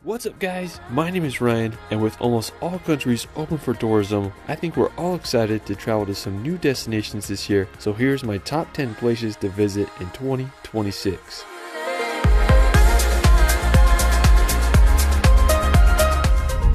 What's up guys, my name is Ryan, and with almost all countries open for tourism, I think we're all excited to travel to some new destinations this year, so here's my top 10 places to visit in 2026.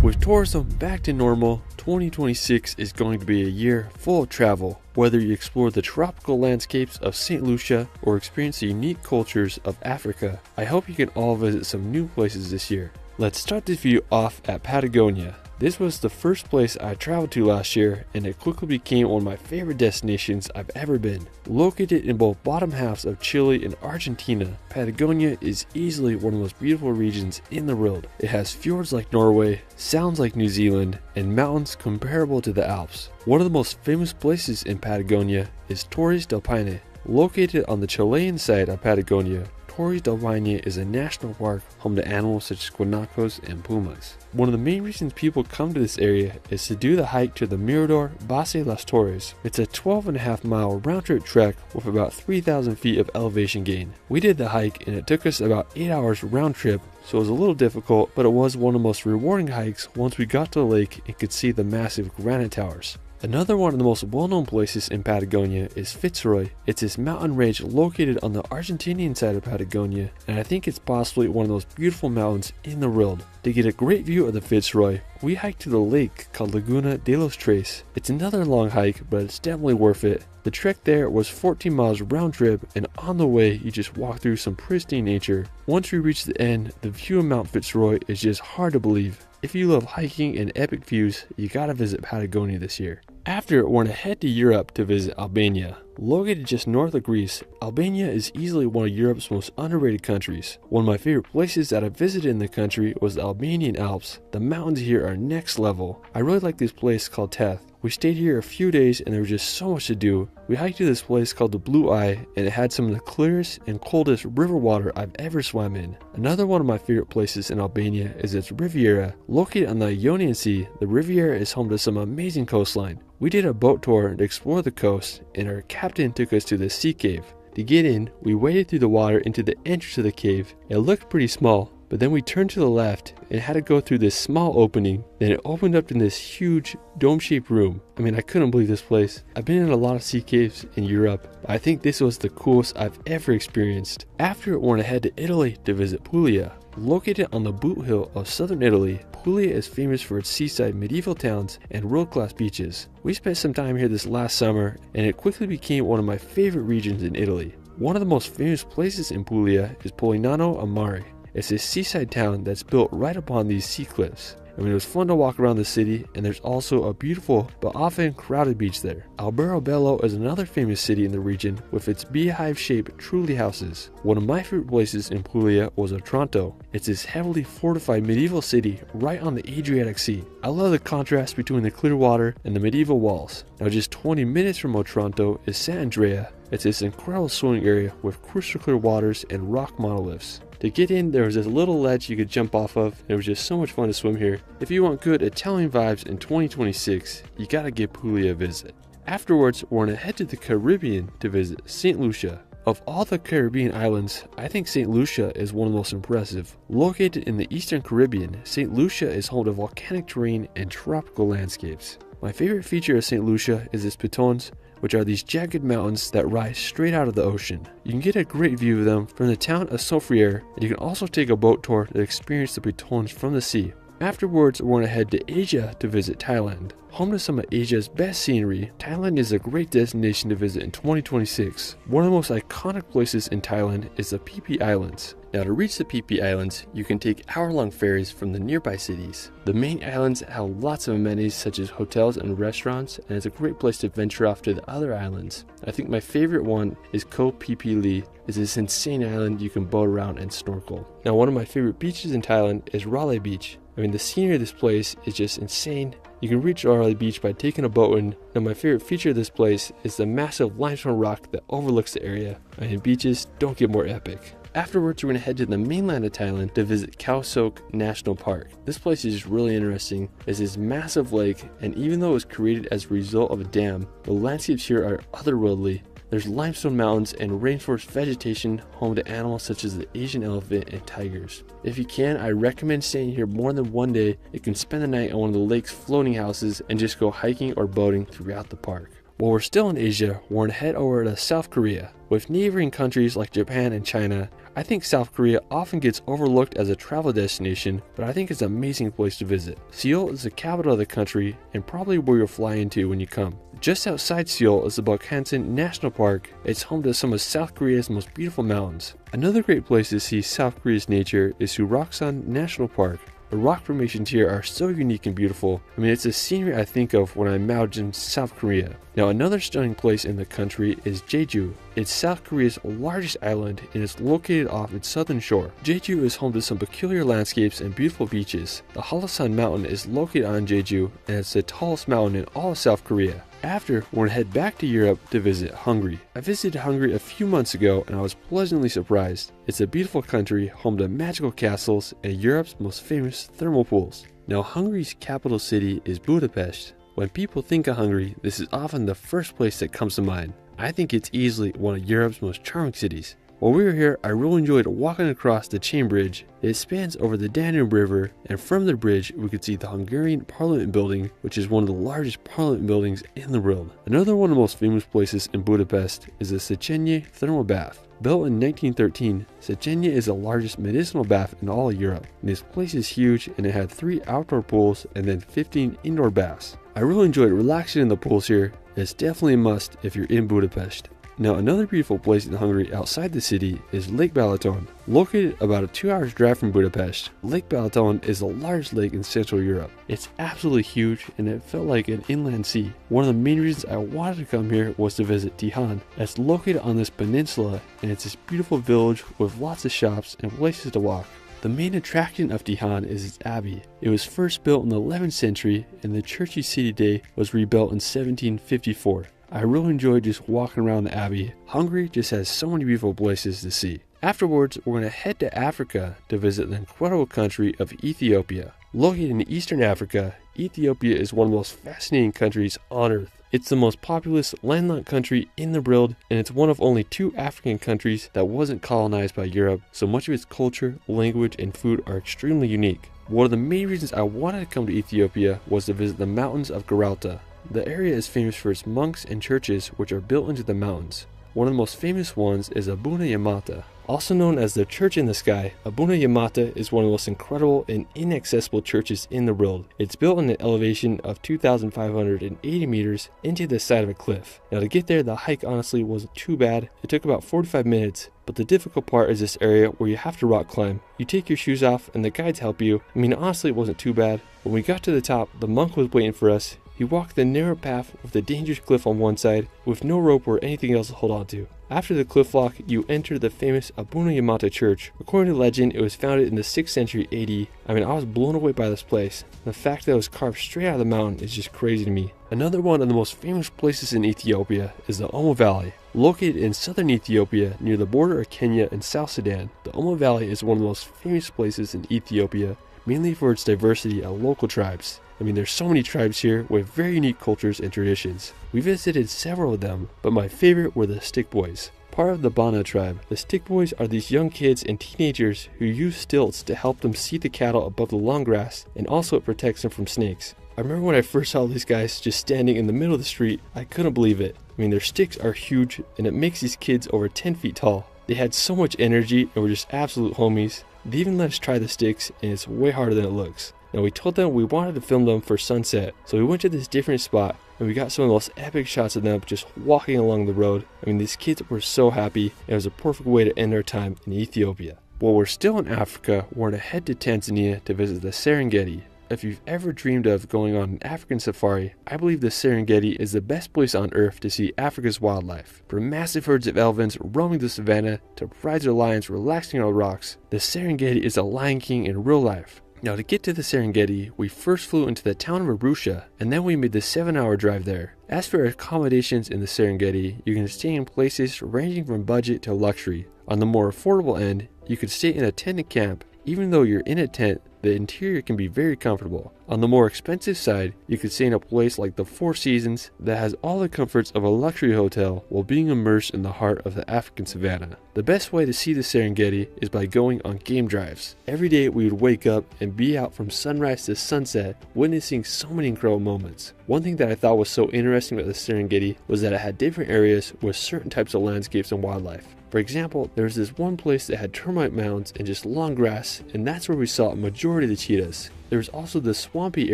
With tourism back to normal, 2026 is going to be a year full of travel. Whether you explore the tropical landscapes of St. Lucia or experience the unique cultures of Africa, I hope you can all visit some new places this year. Let's start this video off at Patagonia. This was the first place I traveled to last year, and it quickly became one of my favorite destinations I've ever been. Located in both bottom halves of Chile and Argentina, Patagonia is easily one of the most beautiful regions in the world. It has fjords like Norway, sounds like New Zealand, and mountains comparable to the Alps. One of the most famous places in Patagonia is Torres del Paine. Located on the Chilean side of Patagonia, Torres del Paine is a national park home to animals such as guanacos and pumas. One of the main reasons people come to this area is to do the hike to the Mirador Base Las Torres. It's a 12.5-mile round-trip trek with about 3,000 feet of elevation gain. We did the hike and it took us about 8 hours round trip, so it was a little difficult, but it was one of the most rewarding hikes once we got to the lake and could see the massive granite towers. Another one of the most well-known places in Patagonia is Fitzroy. It's this mountain range located on the Argentinian side of Patagonia, and I think it's possibly one of the most beautiful mountains in the world. To get a great view of the Fitzroy, we hiked to the lake called Laguna de los Tres. It's another long hike, but it's definitely worth it. The trek there was 14 miles round trip, and on the way you just walk through some pristine nature. Once we reach the end, the view of Mount Fitzroy is just hard to believe. If you love hiking and epic views, you gotta visit Patagonia this year. After, we're gonna head to Europe to visit Albania. Located just north of Greece, Albania is easily one of Europe's most underrated countries. One of my favorite places that I visited in the country was the Albanian Alps. The mountains here are next level. I really like this place called Teth. We stayed here a few days and there was just so much to do. We hiked to this place called the Blue Eye, and it had some of the clearest and coldest river water I've ever swam in. Another one of my favorite places in Albania is its Riviera. Located on the Ionian Sea, the Riviera is home to some amazing coastline. We did a boat tour to explore the coast, and our captain took us to the sea cave. To get in, we waded through the water into the entrance of the cave. It looked pretty small, but then we turned to the left and had to go through this small opening. Then it opened up in this huge dome-shaped room. I mean, I couldn't believe this place. I've been in a lot of sea caves in Europe, but I think this was the coolest I've ever experienced. After, we're gonna head to Italy to visit Puglia. Located on the boot hill of southern Italy, Puglia is famous for its seaside medieval towns and world-class beaches. We spent some time here this last summer, and it quickly became one of my favorite regions in Italy. One of the most famous places in Puglia is Polignano a Mare. It's a seaside town that's built right upon these sea cliffs. I mean, it was fun to walk around the city, and there's also a beautiful but often crowded beach there. Alberobello is another famous city in the region with its beehive-shaped Trulli houses. One of my favorite places in Puglia was Otranto. It's this heavily fortified medieval city right on the Adriatic Sea. I love the contrast between the clear water and the medieval walls. Now, just 20 minutes from Otranto is Sant'Andrea. It's this incredible swimming area with crystal clear waters and rock monoliths. To get in, there was this little ledge you could jump off of, and it was just so much fun to swim here. If you want good Italian vibes in 2026, you gotta give Puglia a visit. Afterwards, we're gonna head to the Caribbean to visit St. Lucia. Of all the Caribbean islands, I think St. Lucia is one of the most impressive. Located in the Eastern Caribbean, St. Lucia is home to volcanic terrain and tropical landscapes. My favorite feature of St. Lucia is its pitons, which are these jagged mountains that rise straight out of the ocean. You can get a great view of them from the town of Soufriere, and you can also take a boat tour to experience the pitons from the sea. Afterwards, we're going to head to Asia to visit Thailand. Home to some of Asia's best scenery, Thailand is a great destination to visit in 2026. One of the most iconic places in Thailand is the Phi Phi Islands. Now, to reach the Phi Phi Islands, you can take hour-long ferries from the nearby cities. The main islands have lots of amenities such as hotels and restaurants, and it's a great place to venture off to the other islands. I think my favorite one is Koh Phi Phi Lee. It's this insane island you can boat around and snorkel. Now, one of my favorite beaches in Thailand is Railay Beach. I mean, the scenery of this place is just insane. You can reach Railay Beach by taking a boat in. Now, my favorite feature of this place is the massive limestone rock that overlooks the area. I mean, beaches don't get more epic. Afterwards, we're going to head to the mainland of Thailand to visit Khao Sok National Park. This place is just really interesting. It's this massive lake, and even though it was created as a result of a dam, the landscapes here are otherworldly. There's limestone mountains and rainforest vegetation home to animals such as the Asian elephant and tigers. If you can, I recommend staying here more than one day. You can spend the night on one of the lake's floating houses and just go hiking or boating throughout the park. While we're still in Asia, we're going to head over to South Korea. With neighboring countries like Japan and China, I think South Korea often gets overlooked as a travel destination, but I think it's an amazing place to visit. Seoul is the capital of the country and probably where you'll fly into when you come. Just outside Seoul is the Bokhansan National Park. It's home to some of South Korea's most beautiful mountains. Another great place to see South Korea's nature is Suraksan National Park. The rock formations here are so unique and beautiful. I mean, it's the scenery I think of when I imagine South Korea. Now, another stunning place in the country is Jeju. It's South Korea's largest island and is located off its southern shore. Jeju is home to some peculiar landscapes and beautiful beaches. The Halasan Mountain is located on Jeju, and it's the tallest mountain in all of South Korea. After, we're going to head back to Europe to visit Hungary. I visited Hungary a few months ago and I was pleasantly surprised. It's a beautiful country home to magical castles and Europe's most famous thermal pools. Now, Hungary's capital city is Budapest. When people think of Hungary, this is often the first place that comes to mind. I think it's easily one of Europe's most charming cities. While we were here, I really enjoyed walking across the chain bridge. It spans over the Danube River, and from the bridge we could see the Hungarian Parliament building, which is one of the largest parliament buildings in the world. Another one of the most famous places in Budapest is the Széchenyi thermal bath. Built in 1913, Széchenyi is the largest medicinal bath in all of Europe. And this place is huge, and it had 3 outdoor pools and then 15 indoor baths. I really enjoyed relaxing in the pools here. It's definitely a must if you're in Budapest. Now, another beautiful place in Hungary outside the city is Lake Balaton. Located about a 2-hour drive from Budapest, Lake Balaton is the largest lake in Central Europe. It's absolutely huge and it felt like an inland sea. One of the main reasons I wanted to come here was to visit Tihan. It's located on this peninsula and it's this beautiful village with lots of shops and places to walk. The main attraction of Tihan is its abbey. It was first built in the 11th century and the churchy city day was rebuilt in 1754. I really enjoyed just walking around the abbey. Hungary just has so many beautiful places to see. Afterwards, we're going to head to Africa to visit the incredible country of Ethiopia. Located in Eastern Africa, Ethiopia is one of the most fascinating countries on earth. It's the most populous landlocked country in the world, and it's one of only 2 African countries that wasn't colonized by Europe, so much of its culture, language, and food are extremely unique. One of the main reasons I wanted to come to Ethiopia was to visit the mountains of Geralta. The area is famous for its monks and churches which are built into the mountains. One of the most famous ones is Abuna Yamata. Also known as the Church in the Sky, Abuna Yamata is one of the most incredible and inaccessible churches in the world. It's built on an elevation of 2,580 meters into the side of a cliff. Now, to get there, the hike honestly wasn't too bad. It took about 45 minutes, but the difficult part is this area where you have to rock climb. You take your shoes off and the guides help you. I mean, honestly, it wasn't too bad. When we got to the top, the monk was waiting for us. He walked the narrow path with a dangerous cliff on one side with no rope or anything else to hold on to. After the cliff walk, you enter the famous Abuna Yamata Church. According to legend, it was founded in the 6th century AD. I mean, I was blown away by this place. The fact that it was carved straight out of the mountain is just crazy to me. Another one of the most famous places in Ethiopia is the Omo Valley. Located in southern Ethiopia near the border of Kenya and South Sudan, the Omo Valley is one of the most famous places in Ethiopia, mainly for its diversity of local tribes. I mean, there's so many tribes here with very unique cultures and traditions. We visited several of them, but my favorite were the Stick Boys. Part of the Bana tribe, the Stick Boys are these young kids and teenagers who use stilts to help them see the cattle above the long grass, and also it protects them from snakes. I remember when I first saw these guys just standing in the middle of the street, I couldn't believe it. I mean, their sticks are huge and it makes these kids over 10 feet tall. They had so much energy and were just absolute homies. They even let us try the sticks and it's way harder than it looks. Now, we told them we wanted to film them for sunset, so we went to this different spot and we got some of the most epic shots of them just walking along the road. I mean, these kids were so happy, and it was a perfect way to end our time in Ethiopia. While we're still in Africa, we're going to head to Tanzania to visit the Serengeti. If you've ever dreamed of going on an African safari, I believe the Serengeti is the best place on earth to see Africa's wildlife. From massive herds of elephants roaming the savannah to prides of lions relaxing on rocks, the Serengeti is a Lion King in real life. Now, to get to the Serengeti, we first flew into the town of Arusha, and then we made the 7-hour drive there. As for accommodations in the Serengeti, you can stay in places ranging from budget to luxury. On the more affordable end, you could stay in a tent camp. Even though you're in a tent, the interior can be very comfortable. On the more expensive side, you could stay in a place like the Four Seasons that has all the comforts of a luxury hotel while being immersed in the heart of the African savannah. The best way to see the Serengeti is by going on game drives. Every day we would wake up and be out from sunrise to sunset, witnessing so many incredible moments. One thing that I thought was so interesting about the Serengeti was that it had different areas with certain types of landscapes and wildlife. For example, there was this one place that had termite mounds and just long grass, and that's where we saw a majority of the cheetahs. There was also the swampy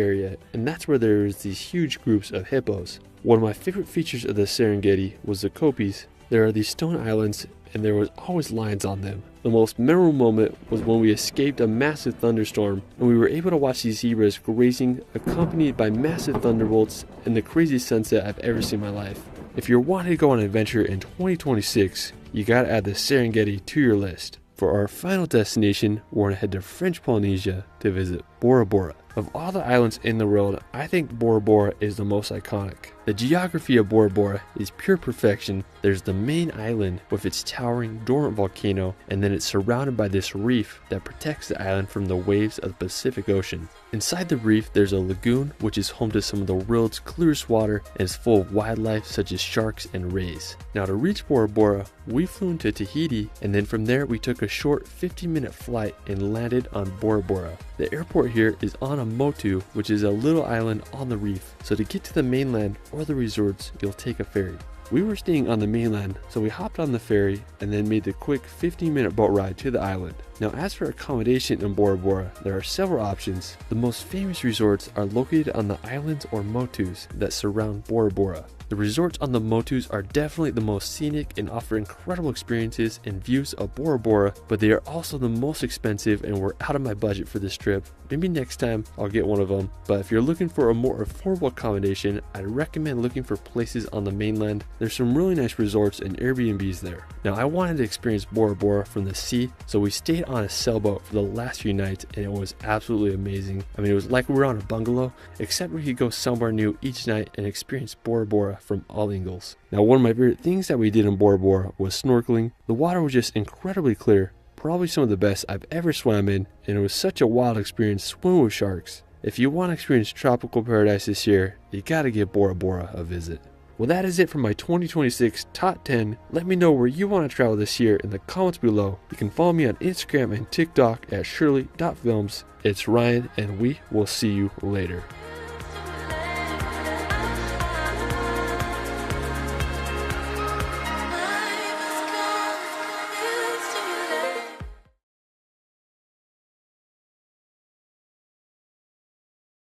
area, and that's where there was these huge groups of hippos. One of my favorite features of the Serengeti was the kopis. There are these stone islands, and there was always lions on them. The most memorable moment was when we escaped a massive thunderstorm, and we were able to watch these zebras grazing, accompanied by massive thunderbolts and the craziest sunset I've ever seen in my life. If you're wanting to go on an adventure in 2026, you gotta add the Serengeti to your list. For our final destination, we're gonna head to French Polynesia to visit Bora Bora. Of all the islands in the world, I think Bora Bora is the most iconic. The geography of Bora Bora is pure perfection. There's the main island with its towering dormant volcano, and then it's surrounded by this reef that protects the island from the waves of the Pacific Ocean. Inside the reef, there's a lagoon which is home to some of the world's clearest water and is full of wildlife such as sharks and rays. Now to reach Bora Bora, we flew into Tahiti, and then from there we took a short 15-minute flight and landed on Bora Bora. The airport here is on a motu, which is a little island on the reef, so to get to the mainland or the resorts, you'll take a ferry. We were staying on the mainland, so we hopped on the ferry and then made the quick 15-minute boat ride to the island. Now as for accommodation in Bora Bora, there are several options. The most famous resorts are located on the islands or motus that surround Bora Bora. The resorts on the motus are definitely the most scenic and offer incredible experiences and views of Bora Bora, but they are also the most expensive and were out of my budget for this trip. Maybe next time I'll get one of them, but if you're looking for a more affordable accommodation, I'd recommend looking for places on the mainland. There's some really nice resorts and Airbnbs there. Now I wanted to experience Bora Bora from the sea, so we stayed on a sailboat for the last few nights, and it was absolutely amazing. I mean, it was like we were on a bungalow, except we could go somewhere new each night and experience Bora Bora from all angles. Now one of my favorite things that we did in Bora Bora was snorkeling. The water was just incredibly clear, probably some of the best I've ever swam in, and it was such a wild experience swimming with sharks. If you want to experience tropical paradise this year, you gotta give Bora Bora a visit. Well, that is it for my 2026 top 10. Let me know where you want to travel this year in the comments below. You can follow me on Instagram and TikTok at shirley.films. It's Ryan, and we will see you later.